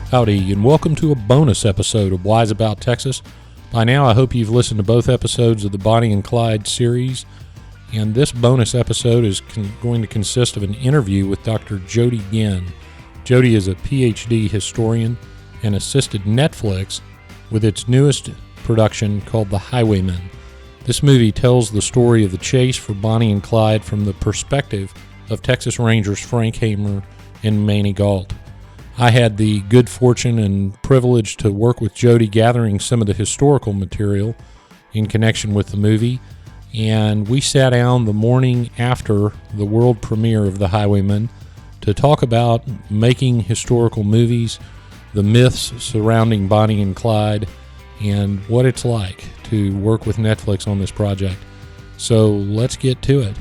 Howdy, and welcome to a bonus episode of Wise About Texas. By now, I hope you've listened to both episodes of the Bonnie and Clyde series, and this bonus episode is going to consist of an interview with Dr. Jody Ginn. Jody is a Ph.D. historian and assisted Netflix with its newest production called The Highwaymen. This movie tells the story of the chase for Bonnie and Clyde from the perspective of Texas Rangers Frank Hamer and Maney Gault. I had the good fortune and privilege to work with Jody gathering some of the historical material in connection with the movie, and we sat down the morning after the world premiere of The Highwaymen to talk about making historical movies, the myths surrounding Bonnie and Clyde, and what it's like to work with Netflix on this project. So let's get to it.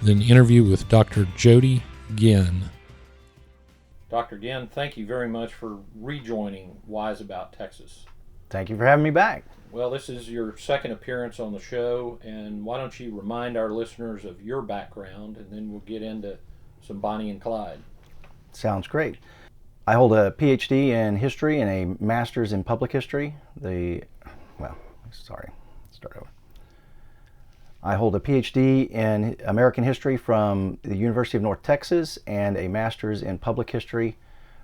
An interview with Dr. Jody Ginn. Dr. Ginn, thank you very much for rejoining Wise About Texas. Thank you for having me back. Well, this is your second appearance on the show, and why don't you remind our listeners of your background, and then we'll get into some Bonnie and Clyde. Sounds great. I hold a Ph.D. in history and a master's in public history. I hold a Ph.D. in American history from the University of North Texas and a master's in public history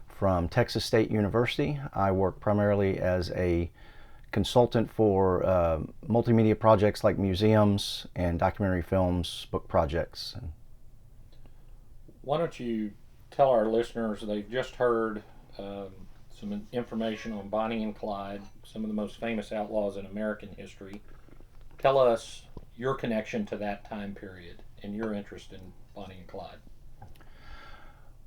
from Texas State University. I work primarily as a consultant for multimedia projects like museums and documentary films, book projects. Why don't you tell our listeners, they've just heard some information on Bonnie and Clyde, some of the most famous outlaws in American history. Tell us your connection to that time period and your interest in Bonnie and Clyde.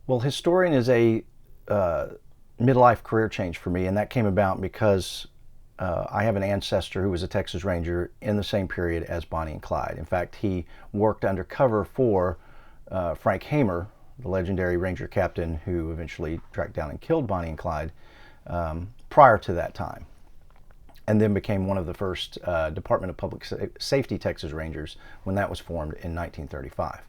Well, historian is a midlife career change for me, and that came about because I have an ancestor who was a Texas Ranger in the same period as Bonnie and Clyde. In fact, he worked undercover for Frank Hamer, the legendary Ranger captain who eventually tracked down and killed Bonnie and Clyde prior to that time, and then became one of the first Department of Public Safety Texas Rangers when that was formed in 1935.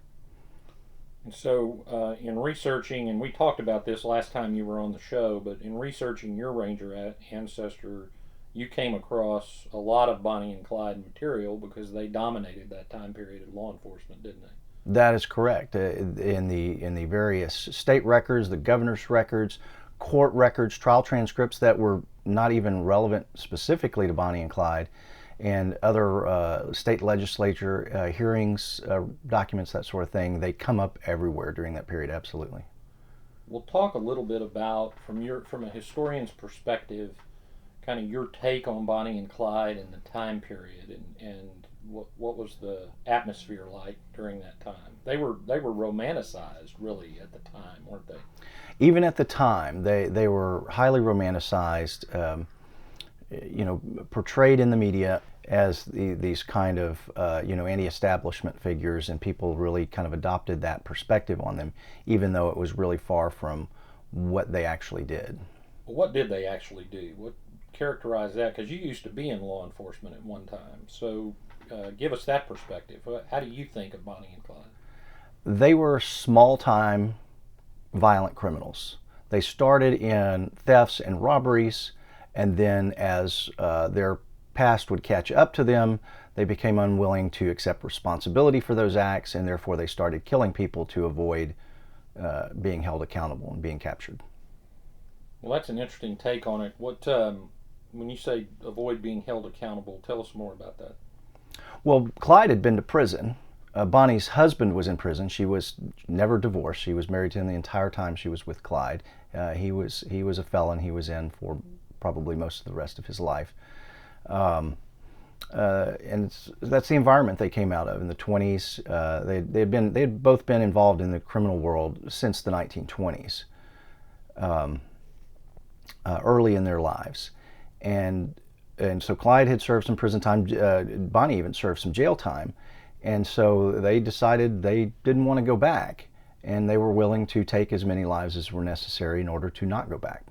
And so in researching, and we talked about this last time you were on the show, but in researching your Ranger ancestor, you came across a lot of Bonnie and Clyde material because they dominated that time period of law enforcement, didn't they? That is correct. In the various state records, the governor's records, court records, trial transcripts that were not even relevant specifically to Bonnie and Clyde, and other state legislature hearings, documents, that sort of thing, they come up everywhere during that period, absolutely. We'll talk a little bit about, from a historian's perspective, kind of your take on Bonnie and Clyde and the time period, and what was the atmosphere like during that time? They were romanticized, really, at the time, weren't they? Even at the time, they were highly romanticized, portrayed in the media as these kind of anti-establishment figures, and people really kind of adopted that perspective on them, even though it was really far from what they actually did. Well, what did they actually do? What characterized that? Because you used to be in law enforcement at one time, so give us that perspective. How do you think of Bonnie and Clyde? They were small-time violent criminals. They started in thefts and robberies, and then as their past would catch up to them, they became unwilling to accept responsibility for those acts, and therefore they started killing people to avoid being held accountable and being captured. Well, that's an interesting take on it. What when you say avoid being held accountable, tell us more about that. Well, Clyde had been to prison. Bonnie's husband was in prison. She was never divorced. She was married to him the entire time she was with Clyde. He was a felon. He was in for probably most of the rest of his life. And that's the environment they came out of in the 20s. They had both been involved in the criminal world since the 1920s, early in their lives, and so Clyde had served some prison time. Bonnie even served some jail time, and so they decided they didn't want to go back, and they were willing to take as many lives as were necessary in order to not go back.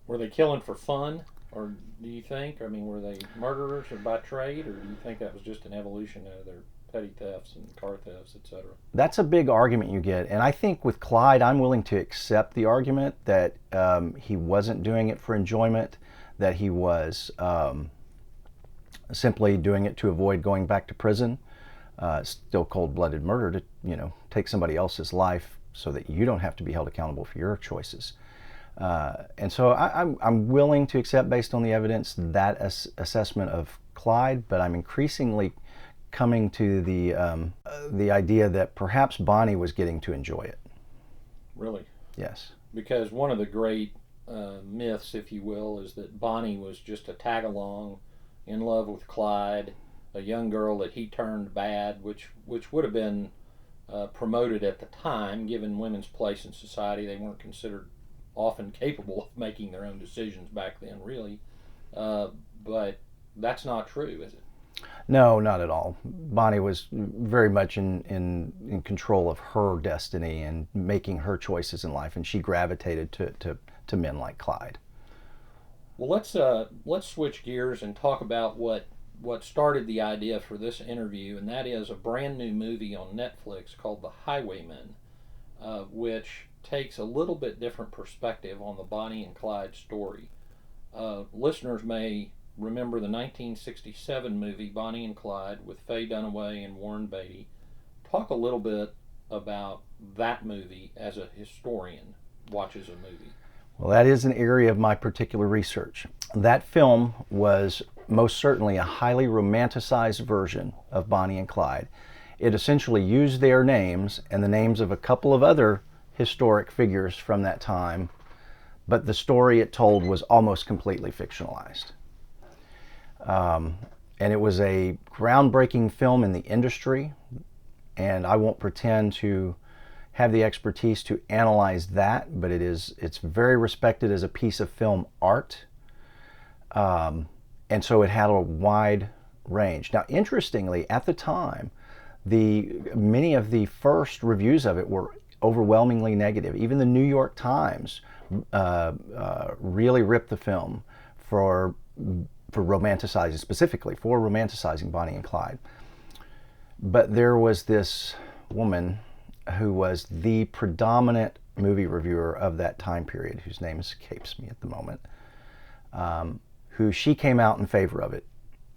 Were they killing for fun? Or do you think, I mean, were they murderers or by trade, or do you think that was just an evolution out of their petty thefts and car thefts, etc.? That's a big argument you get. And I think with Clyde, I'm willing to accept the argument that he wasn't doing it for enjoyment, that he was simply doing it to avoid going back to prison. Still cold-blooded murder to, take somebody else's life so that you don't have to be held accountable for your choices. And so I'm willing to accept, based on the evidence, that assessment of Clyde, but I'm increasingly coming to the idea that perhaps Bonnie was getting to enjoy it. Really? Yes. Because one of the great myths, if you will, is that Bonnie was just a tag-along in love with Clyde, a young girl that he turned bad, which would have been promoted at the time, given women's place in society. They weren't considered often capable of making their own decisions back then, really. But that's not true, is it? No, not at all. Bonnie was very much in control of her destiny and making her choices in life, and she gravitated to men like Clyde. Well, let's switch gears and talk about what started the idea for this interview, and that is a brand new movie on Netflix called The Highwaymen, which takes a little bit different perspective on the Bonnie and Clyde story. Listeners may remember the 1967 movie Bonnie and Clyde with Faye Dunaway and Warren Beatty. Talk a little bit about that movie as a historian watches a movie. Well, that is an area of my particular research. That film was most certainly a highly romanticized version of Bonnie and Clyde. It essentially used their names and the names of a couple of other historic figures from that time, but the story it told was almost completely fictionalized. And it was a groundbreaking film in the industry, and I won't pretend to have the expertise to analyze that, but it's very respected as a piece of film art. And so it had a wide range. Now, interestingly, at the time, many of the first reviews of it were overwhelmingly negative. Even the New York Times really ripped the film for romanticizing, specifically for romanticizing Bonnie and Clyde. But there was this woman who was the predominant movie reviewer of that time period, whose name escapes me at the moment, who she came out in favor of it.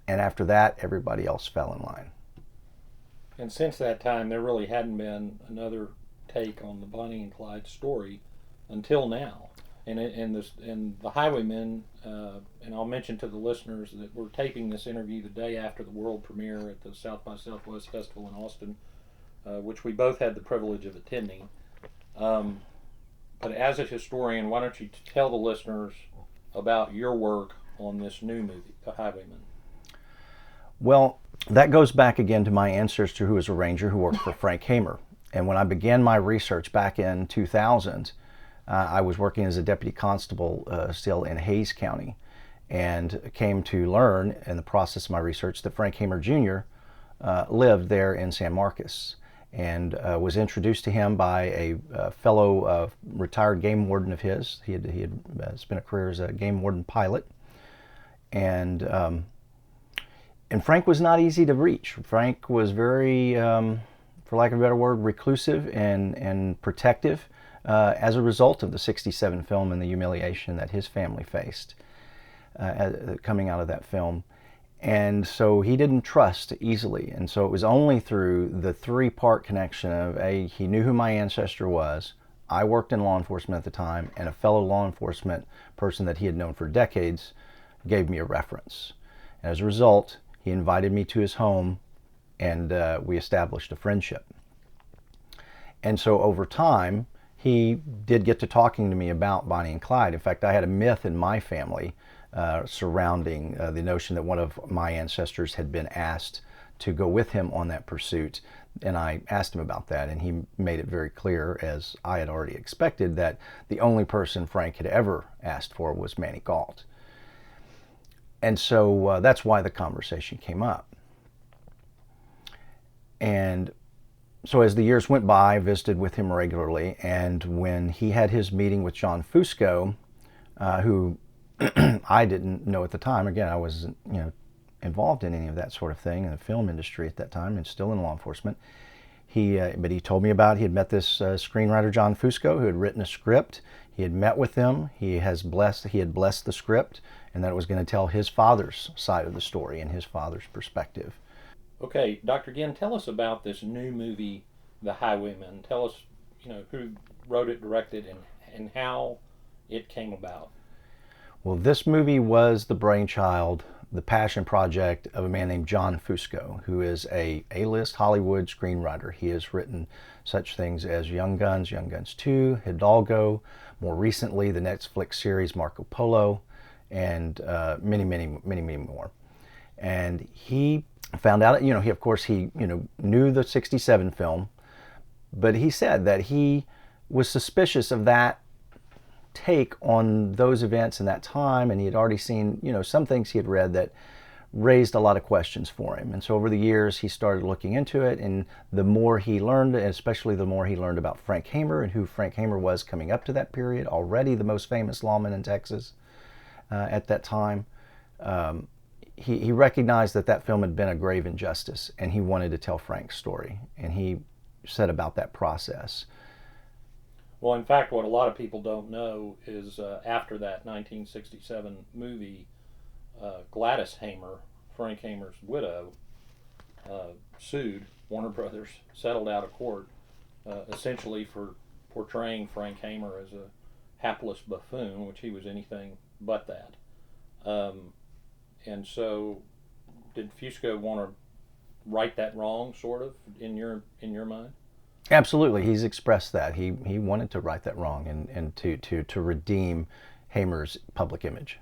And after that, everybody else fell in line. And since that time, there really hadn't been another take on the Bonnie and Clyde story until now. And the Highwaymen, and I'll mention to the listeners that we're taping this interview the day after the world premiere at the South by Southwest Festival in Austin, which we both had the privilege of attending. But as a historian, why don't you tell the listeners about your work on this new movie, The Highwaymen? Well, that goes back again to my ancestor, who was a ranger who worked for Frank Hamer. And when I began my research back in 2000, I was working as a deputy constable still in Hayes County, and came to learn in the process of my research that Frank Hamer Jr. Lived there in San Marcos, and was introduced to him by a fellow retired game warden of his. He had spent a career as a game warden pilot, and Frank was not easy to reach. Frank was very, for lack of a better word, reclusive and protective as a result of the '67 film and the humiliation that his family faced coming out of that film. And so he didn't trust easily. And so it was only through the three-part connection of he knew who my ancestor was, I worked in law enforcement at the time, and a fellow law enforcement person that he had known for decades gave me a reference. And as a result, he invited me to his home, and we established a friendship. And so over time, he did get to talking to me about Bonnie and Clyde. In fact, I had a myth in my family surrounding the notion that one of my ancestors had been asked to go with him on that pursuit. And I asked him about that, and he made it very clear, as I had already expected, that the only person Frank had ever asked for was Maney Gault. And so that's why the conversation came up. And so as the years went by, I visited with him regularly, and when he had his meeting with John Fusco, who I didn't know at the time. Again, I wasn't, involved in any of that sort of thing in the film industry at that time, and still in law enforcement. But he told me about, he had met this screenwriter, John Fusco, who had written a script. He had met with him. He had blessed the script, and that it was going to tell his father's side of the story and his father's perspective. Okay, Dr. Ginn, tell us about this new movie, The Highwaymen. Tell us, who wrote it, directed, and how it came about. Well, this movie was the brainchild, the passion project of a man named John Fusco, who is a A-list Hollywood screenwriter. He has written such things as Young Guns 2, Hidalgo, more recently the Netflix series Marco Polo, and many, many, many, many more. And he found out, he knew the '67 film, but he said that he was suspicious of that take on those events in that time, and he had already seen, some things he had read that raised a lot of questions for him. And so over the years, he started looking into it, and the more he learned, and especially the more he learned about Frank Hamer and who Frank Hamer was coming up to that period, already the most famous lawman in Texas at that time, he recognized that film had been a grave injustice, and he wanted to tell Frank's story, and he set about that process. Well, in fact, what a lot of people don't know is after that 1967 movie, Gladys Hamer, Frank Hamer's widow, sued Warner Brothers, settled out of court, essentially for portraying Frank Hamer as a hapless buffoon, which he was anything but that. And so, did Fusco want to right that wrong, sort of, in your mind? Absolutely, he's expressed that he wanted to right that wrong and to redeem Hamer's public image.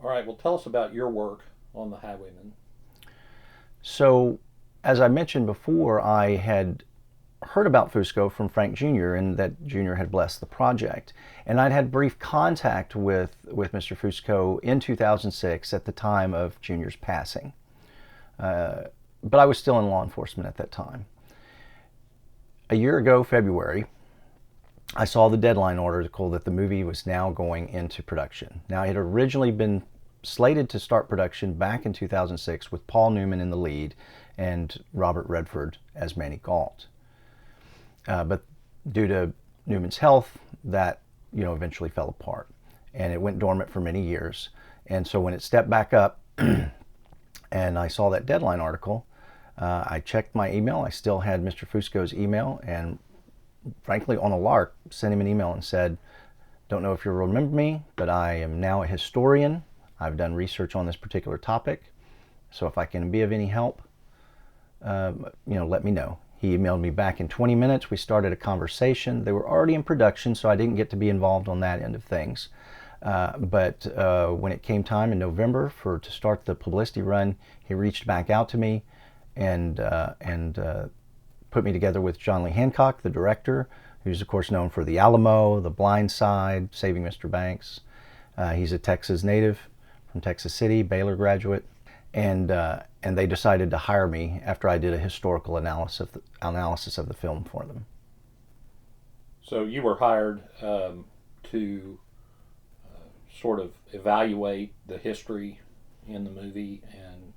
All right, well, tell us about your work on The Highwaymen. So, as I mentioned before, I had heard about Fusco from Frank Jr. and that Jr. had blessed the project, and I'd had brief contact with Mr. Fusco in 2006 at the time of Jr.'s passing, but I was still in law enforcement at that time. A year ago, February, I saw the deadline article that the movie was now going into production. Now, it had originally been slated to start production back in 2006 with Paul Newman in the lead and Robert Redford as Maney Gault. But due to Newman's health, that eventually fell apart, and it went dormant for many years. And so when it stepped back up, and I saw that deadline article, I checked my email. I still had Mr. Fusco's email, and frankly, on a lark, sent him an email and said, "Don't know if you remember me, but I am now a historian. I've done research on this particular topic, so if I can be of any help, let me know." He emailed me back in 20 minutes. We started a conversation. They were already in production, so I didn't get to be involved on that end of things. But when it came time in November to start the publicity run, he reached back out to me and put me together with John Lee Hancock, the director, who's of course known for The Alamo, The Blind Side, Saving Mr. Banks. He's a Texas native from Texas City, Baylor graduate, and they decided to hire me after I did a historical analysis of the film for them. So you were hired to sort of evaluate the history in the movie and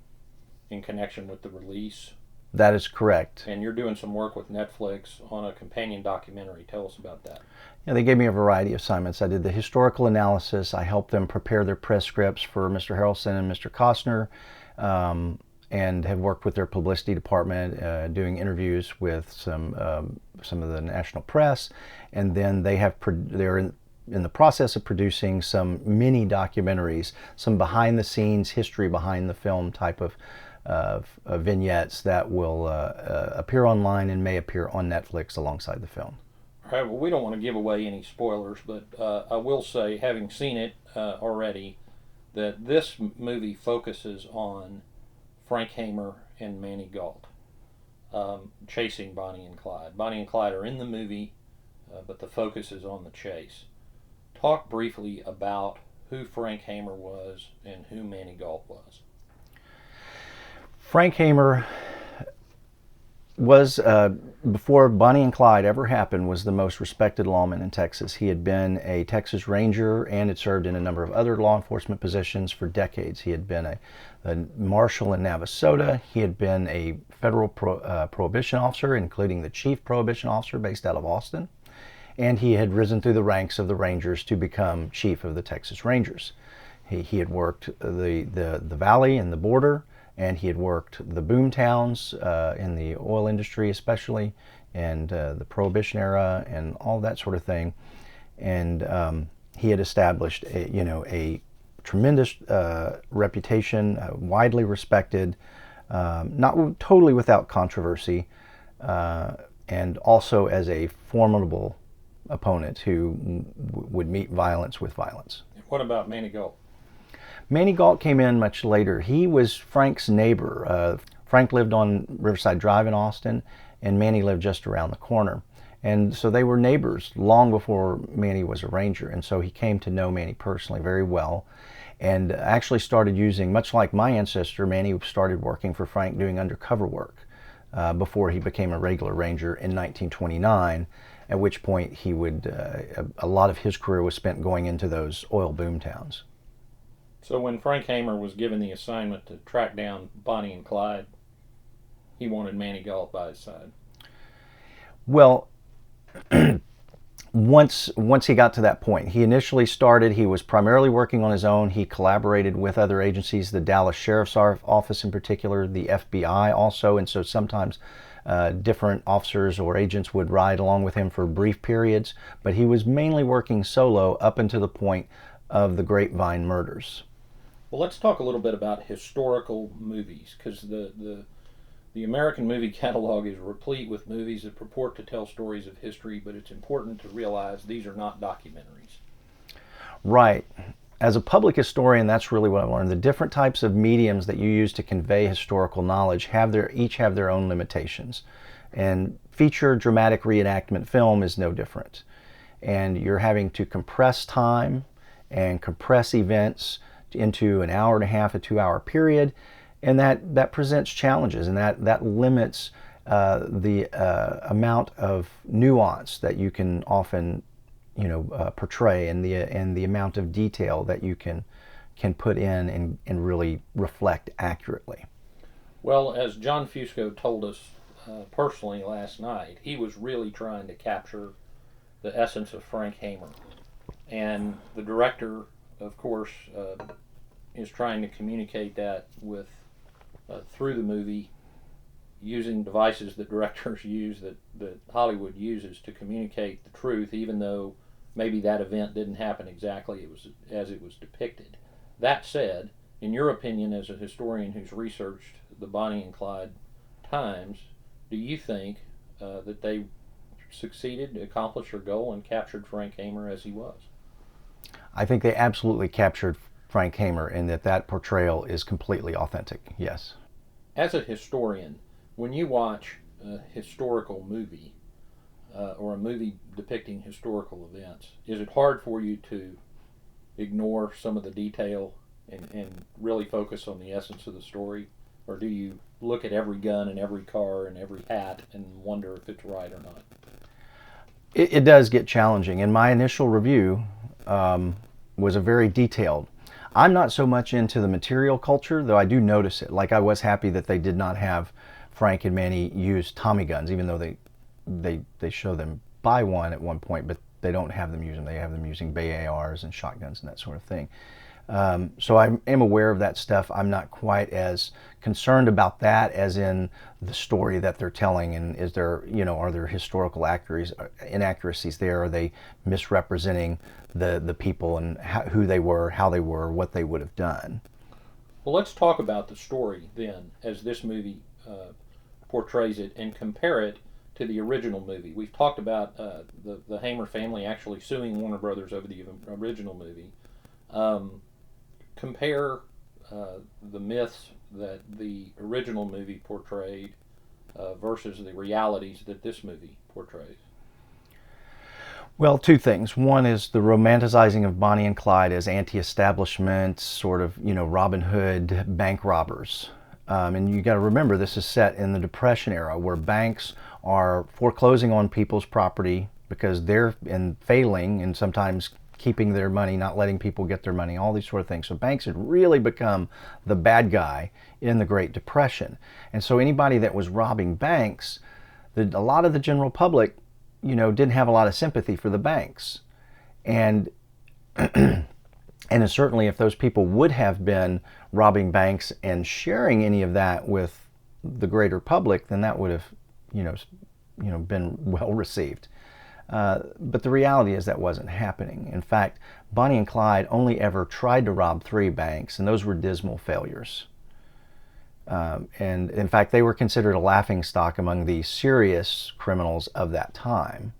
in connection with the release. That is correct. And you're doing some work with Netflix on a companion documentary. Tell us about that. Yeah, they gave me a variety of assignments. I did the historical analysis. I helped them prepare their press scripts for Mr. Harrelson and Mr. Costner, and have worked with their publicity department, doing interviews with some of the national press. And then they're in the process of producing some mini documentaries, some behind the scenes history behind the film type of vignettes that will appear online and may appear on Netflix alongside the film. All right, well, we don't want to give away any spoilers, but I will say, having seen it already, that this movie focuses on Frank Hamer and Maney Gault chasing Bonnie and Clyde. Bonnie and Clyde are in the movie, but the focus is on the chase. Talk briefly about who Frank Hamer was and who Maney Gault was. Frank Hamer was before Bonnie and Clyde ever happened, was the most respected lawman in Texas. He had been a Texas Ranger and had served in a number of other law enforcement positions for decades. He had been a marshal in Navasota. He had been a federal prohibition officer, including the chief prohibition officer based out of Austin. And he had risen through the ranks of the Rangers to become chief of the Texas Rangers. He had worked the valley and the border, and he had worked the boom towns in the oil industry especially, and the Prohibition era and all that sort of thing. And he had established a tremendous reputation, widely respected, not totally without controversy, and also as a formidable opponent who would meet violence with violence. What about Maney Gault? Maney Gault came in much later. He was Frank's neighbor. Frank lived on Riverside Drive in Austin, and Maney lived just around the corner. And so they were neighbors long before Maney was a Ranger, and so he came to know Maney personally very well, and actually started using, much like my ancestor, Maney started working for Frank doing undercover work before he became a regular Ranger in 1929, at which point he would, a lot of his career was spent going into those oil boom towns. So when Frank Hamer was given the assignment to track down Bonnie and Clyde, he wanted Maney Gault by his side. Well, once he got to that point, he initially started, he was primarily working on his own. He collaborated with other agencies, the Dallas Sheriff's Office in particular, the FBI also, and so sometimes different officers or agents would ride along with him for brief periods, but he was mainly working solo up until the point of the Grapevine murders. Well, let's talk a little bit about historical movies, because the American movie catalog is replete with movies that purport to tell stories of history, but it's important to realize these are not documentaries. Right. As a public historian, that's really what I've learned. The different types of mediums that you use to convey historical knowledge each have their own limitations. And feature dramatic reenactment film is no different. And you're having to compress time and compress events into an hour and a half, a 2-hour period, and that presents challenges, and that limits the amount of nuance that you can often portray, and the amount of detail that you can put in and really reflect accurately. Well, as John Fusco told us personally last night, he was really trying to capture the essence of Frank Hamer, and the director, of course, is trying to communicate that with through the movie, using devices that directors use, that Hollywood uses to communicate the truth, even though maybe that event didn't happen exactly as it was depicted. That said, in your opinion, as a historian who's researched the Bonnie and Clyde times, do you think that they succeeded to accomplish their goal and captured Frank Hamer as he was? I think they absolutely captured Frank Hamer, and that portrayal is completely authentic, yes. As a historian, when you watch a historical movie or a movie depicting historical events, is it hard for you to ignore some of the detail and really focus on the essence of the story? Or do you look at every gun and every car and every hat and wonder if it's right or not? It does get challenging, and my initial review was a very detailed. I'm not so much into the material culture, though I do notice it. Like, I was happy that they did not have Frank and Maney use Tommy guns, even though they show them buy one at one point, but they don't have them use them. They have them using Bay ARs and shotguns and that sort of thing. So I am aware of that stuff. I'm not quite as concerned about that as in the story that they're telling, and is there, are there historical inaccuracies there? Are they misrepresenting the people and who they were, how they were, what they would have done? Well, let's talk about the story then, as this movie portrays it, and compare it to the original movie. We've talked about the Hamer family actually suing Warner Brothers over the original movie. Compare the myths that the original movie portrayed versus the realities that this movie portrays. Well, two things. One is the romanticizing of Bonnie and Clyde as anti-establishment, sort of, Robin Hood bank robbers. And you got to remember, this is set in the Depression era, where banks are foreclosing on people's property because they're failing and sometimes keeping their money, not letting people get their money, all these sort of things. So banks had really become the bad guy in the Great Depression. And so anybody that was robbing banks, a lot of the general public, didn't have a lot of sympathy for the banks. And and certainly if those people would have been robbing banks and sharing any of that with the greater public, then that would have, been well received. But the reality is that wasn't happening. In fact, Bonnie and Clyde only ever tried to rob 3 banks, and those were dismal failures. And in fact, they were considered a laughingstock among the serious criminals of that time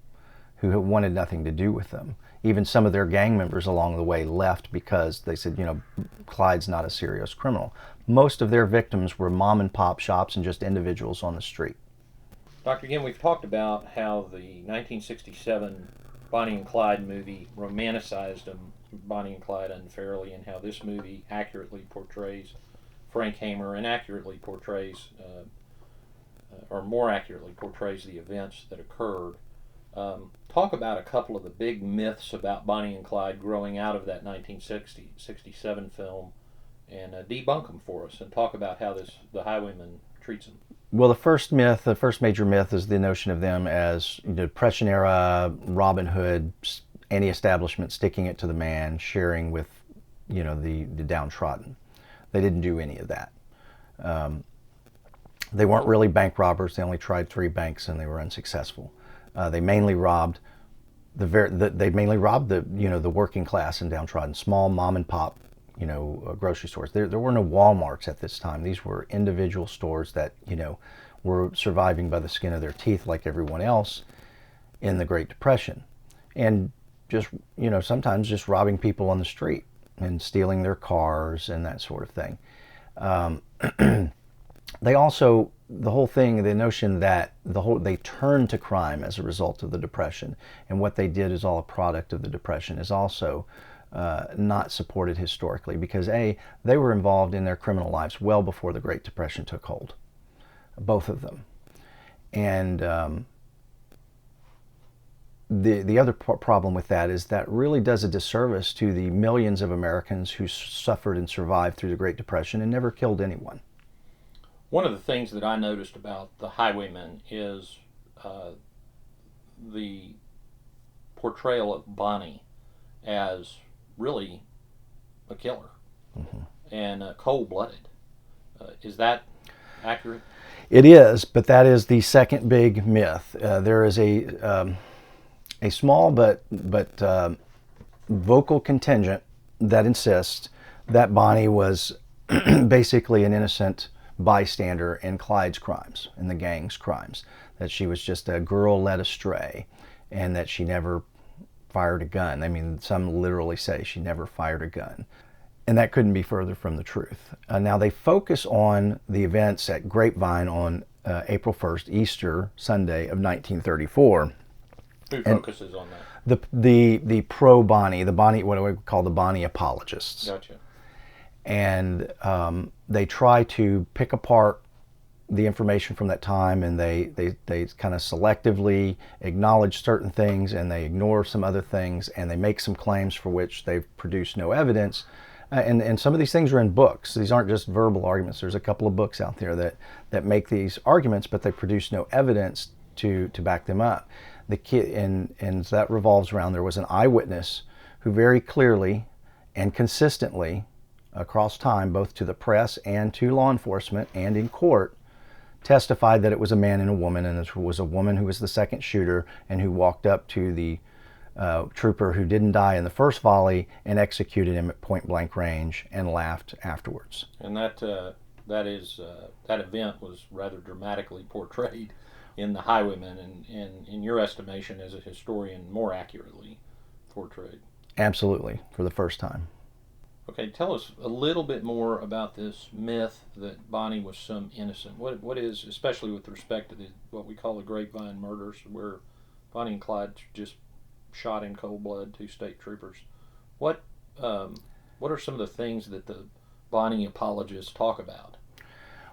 who wanted nothing to do with them. Even some of their gang members along the way left because they said, Clyde's not a serious criminal. Most of their victims were mom and pop shops and just individuals on the street. Dr. Ginn, we've talked about how the 1967 Bonnie and Clyde movie romanticized Bonnie and Clyde unfairly, and how this movie accurately portrays Frank Hamer and accurately portrays, or more accurately portrays the events that occurred. Talk about a couple of the big myths about Bonnie and Clyde growing out of that 1967 film, and debunk them for us, and talk about how the Highwaymen treats them. Well, the first major myth is the notion of them as Depression era Robin Hood, anti-establishment, sticking it to the man, sharing with the downtrodden. They didn't do any of that. They weren't really bank robbers. They only tried 3 banks and they were unsuccessful. They mainly robbed the working class and downtrodden, small mom and pop grocery stores. There were no Walmarts at this time. These were individual stores that were surviving by the skin of their teeth like everyone else in the Great Depression, and just sometimes just robbing people on the street and stealing their cars and that sort of thing. They also, the whole thing, the notion that they turned to crime as a result of the Depression, and what they did is all a product of the Depression, is also not supported historically, because they were involved in their criminal lives well before the Great Depression took hold, both of them. And the other problem with that is that really does a disservice to the millions of Americans who suffered and survived through the Great Depression and never killed anyone. One of the things that I noticed about the Highwaymen is the portrayal of Bonnie as really a killer, and cold-blooded. Is that accurate? It is, but that is the second big myth. There is a small but vocal contingent that insists that Bonnie was basically an innocent bystander in Clyde's crimes, in the gang's crimes, that she was just a girl led astray, and that she never fired a gun. I mean, some literally say she never fired a gun. And that couldn't be further from the truth. Now, they focus on the events at Grapevine on April 1st, Easter Sunday of 1934. Who focuses on that? The pro-Bonnie, what we call the Bonnie apologists. Gotcha. And they try to pick apart the information from that time, and they kind of selectively acknowledge certain things and they ignore some other things, and they make some claims for which they've produced no evidence. And some of these things are in books. These aren't just verbal arguments. There's a couple of books out there that make these arguments, but they produce no evidence to back them up. And that revolves around, there was an eyewitness who very clearly and consistently across time, both to the press and to law enforcement and in court, testified that it was a man and a woman, and it was a woman who was the second shooter and who walked up to the trooper who didn't die in the first volley and executed him at point blank range and laughed afterwards. And that event was rather dramatically portrayed in the Highwaymen, and in your estimation as a historian, more accurately portrayed. Absolutely, for the first time. Okay, tell us a little bit more about this myth that Bonnie was some innocent. What is, especially with respect to what we call the Grapevine murders, where Bonnie and Clyde just shot in cold blood 2 state troopers. What are some of the things that the Bonnie apologists talk about?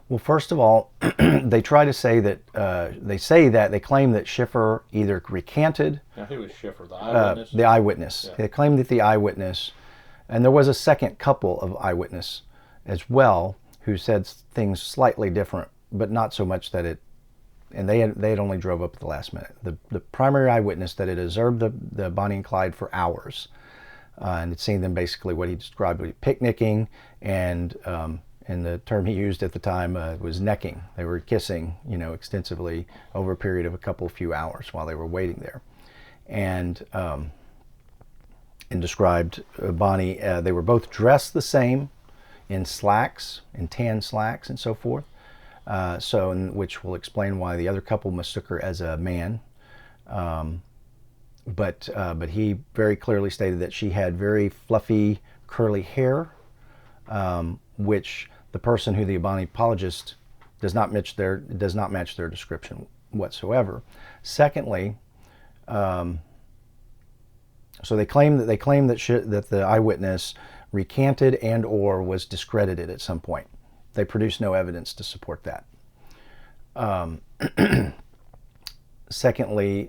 Well, first of all, they try to say that they claim that Schiffer either recanted. Now, who is Schiffer? The eyewitness. The eyewitness. Yeah. They claim that the eyewitness, and there was a second couple of eyewitness as well who said things slightly different, but not so much that it. And they had only drove up at the last minute. The primary eyewitness that had observed the Bonnie and Clyde for hours, and had seen them basically what he described as picnicking, and the term he used at the time was necking. They were kissing, extensively over a period of a few hours while they were waiting there, and described Bonnie. They were both dressed the same, in slacks, in tan slacks, and so forth. Which will explain why the other couple mistook her as a man. But he very clearly stated that she had very fluffy, curly hair, which the person who the Bonnie apologist does not match their description whatsoever. Secondly, so they claim that the eyewitness recanted and or was discredited at some point. They produced no evidence to support that. Secondly,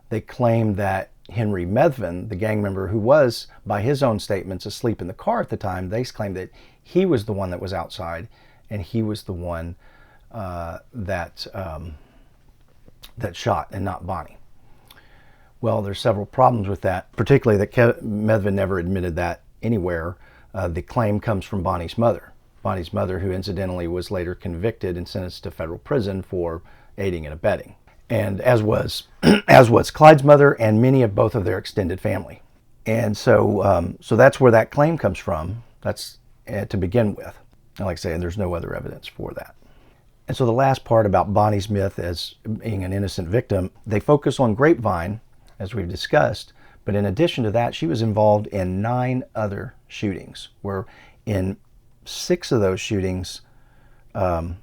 they claim that Henry Methvin, the gang member who was, by his own statements, asleep in the car at the time, they claimed that he was the one that was outside, and he was the one that shot, and not Bonnie. Well, there's several problems with that, particularly that Methvin never admitted that anywhere. The claim comes from Bonnie's mother. Bonnie's mother, who incidentally was later convicted and sentenced to federal prison for aiding and abetting, and as was Clyde's mother and many of both of their extended family. And so that's where that claim comes from. That's to begin with. And like I say, there's no other evidence for that. And so the last part about Bonnie's myth as being an innocent victim, they focus on Grapevine, as we've discussed, but in addition to that, she was involved in 9 other shootings, where in 6 of those shootings, or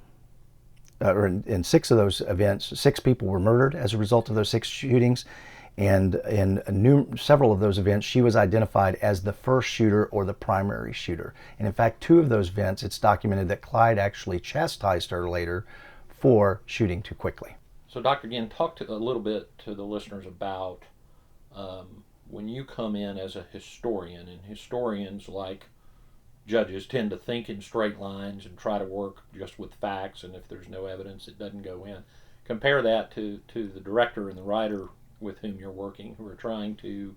in 6 of those events, 6 people were murdered as a result of those 6 shootings. And in several of those events, she was identified as the first shooter or the primary shooter. And in fact, 2 of those events, it's documented that Clyde actually chastised her later for shooting too quickly. So Dr. Ginn, talk a little bit to the listeners about when you come in as a historian, and historians, like judges, tend to think in straight lines and try to work just with facts, and if there's no evidence, it doesn't go in. Compare that to the director and the writer with whom you're working, who are trying to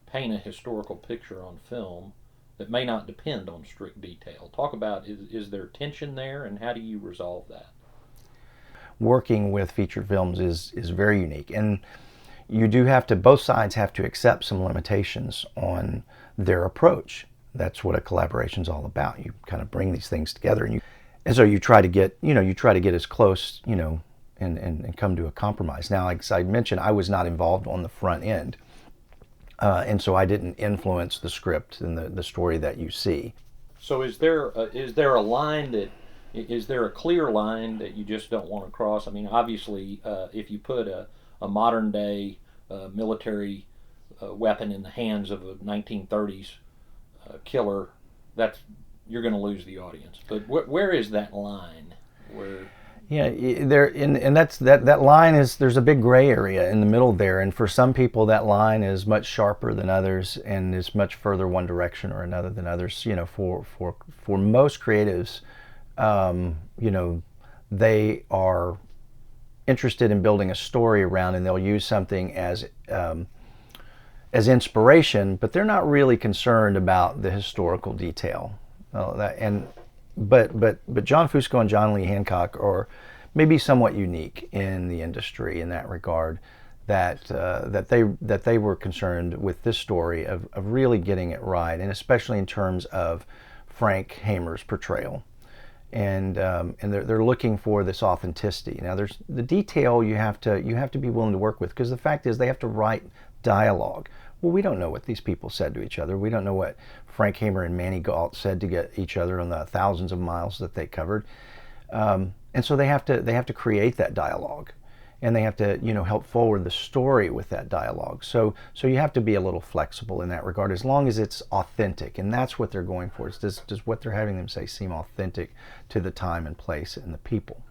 paint a historical picture on film that may not depend on strict detail. Talk about, is there tension there, and how do you resolve that? Working with featured films is very unique, and you do have to, both sides have to accept some limitations on their approach. That's what a collaboration is all about. You kind of bring these things together, and so you try to get as close, and come to a compromise. Now, like I mentioned, I was not involved on the front end, and so I didn't influence the script and the story that you see. So is there a line that, is there a clear line that you just don't want to cross? I mean, obviously, if you put a modern day military weapon in the hands of a 1930s killer, you're going to lose the audience. But where is that line? Yeah, that line is, there's a big gray area in the middle there, and for some people that line is much sharper than others, and is much further one direction or another than others. For most creatives, they are interested in building a story around, and they'll use something as inspiration, but they're not really concerned about the historical detail. But John Fusco and John Lee Hancock are maybe somewhat unique in the industry in that regard, that they were concerned with this story of really getting it right, and especially in terms of Frank Hamer's portrayal. And they're looking for this authenticity. Now, there's the detail you have to be willing to work with, because the fact is they have to write dialogue. Well, we don't know what these people said to each other. We don't know what Frank Hamer and Maney Gault said to get each other on the thousands of miles that they covered. And so they have to create that dialogue. and they have to, help forward the story with that dialogue. So you have to be a little flexible in that regard, as long as it's authentic, and that's what they're going for. Does what they're having them say seem authentic to the time and place and the people?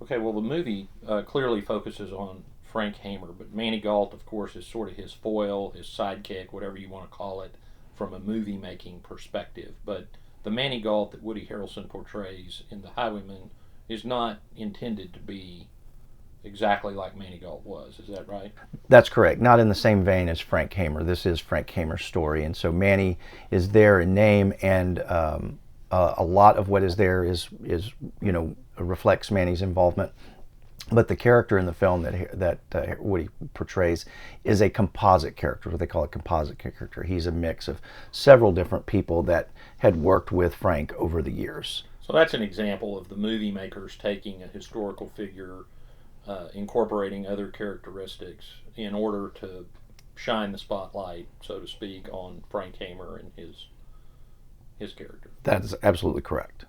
Okay, well, the movie clearly focuses on Frank Hamer, but Maney Gault, of course, is sort of his foil, his sidekick, whatever you want to call it, from a movie-making perspective. But the Maney Gault that Woody Harrelson portrays in The Highwaymen is not intended to be exactly like Maney Gault was. Is that right? That's correct. Not in the same vein as Frank Hamer. This is Frank Hamer's story, and so Maney is there in name, and a lot of what is there is reflects Maney's involvement. But the character in the film that Woody portrays is a composite character, what they call a composite character. He's a mix of several different people that had worked with Frank over the years. So that's an example of the movie makers taking a historical figure, incorporating other characteristics in order to shine the spotlight, so to speak, on Frank Hamer and his character. That's absolutely correct.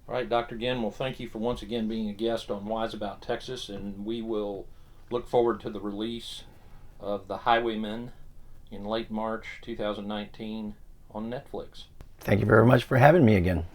All right, Dr. Ginn, well, thank you for once again being a guest on Wise About Texas, and we will look forward to the release of The Highwaymen in late March 2019 on Netflix. Thank you very much for having me again.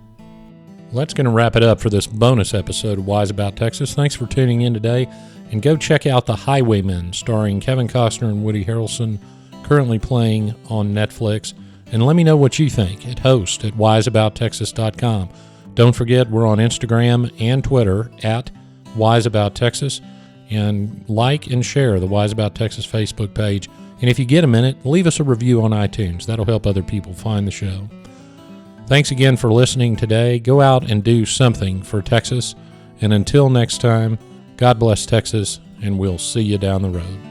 Well, that's going to wrap it up for this bonus episode of Wise About Texas. Thanks for tuning in today, and go check out The Highwaymen, starring Kevin Costner and Woody Harrelson, currently playing on Netflix. And let me know what you think at host@wiseabouttexas.com. Don't forget, we're on Instagram and Twitter at WiseAboutTexas. And like and share the Wise About Texas Facebook page. And if you get a minute, leave us a review on iTunes. That'll help other people find the show. Thanks again for listening today. Go out and do something for Texas. And until next time, God bless Texas, and we'll see you down the road.